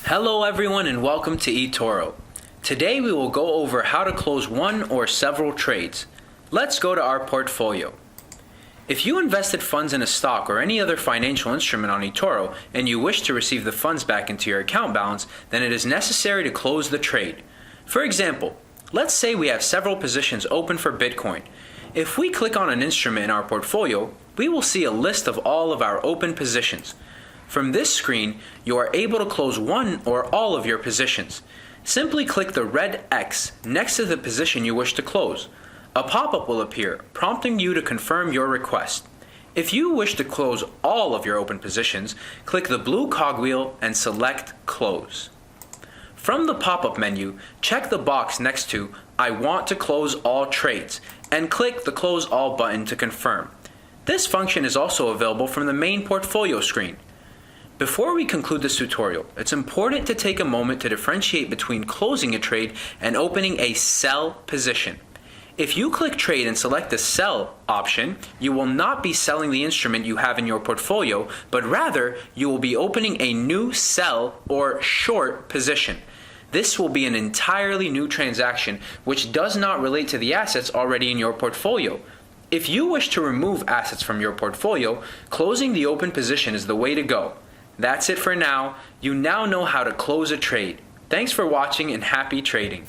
Hello everyone and welcome to eToro. Today we will go over how to close one or several trades. Let's go to our portfolio. If you invested funds in a stock or any other financial instrument on eToro and you wish to receive the funds back into your account balance, then it is necessary to close the trade. For example, let's say we have several positions open for Bitcoin. If we click on an instrument in our portfolio, we will see a list of all of our open positions. From this screen, you are able to close one or all of your positions. Simply click the red X next to the position you wish to close. A pop-up will appear, prompting you to confirm your request. If you wish to close all of your open positions, click the blue cogwheel and select Close. From the pop-up menu, check the box next to I want to close all trades and click the Close All button to confirm. This function is also available from the main portfolio screen. Before we conclude this tutorial, it's important to take a moment to differentiate between closing a trade and opening a sell position. If you click Trade and select the Sell option, you will not be selling the instrument you have in your portfolio, but rather you will be opening a new sell or short position. This will be an entirely new transaction which does not relate to the assets already in your portfolio. If you wish to remove assets from your portfolio, closing the open position is the way to go. That's it for now. You now know how to close a trade. Thanks for watching and happy trading.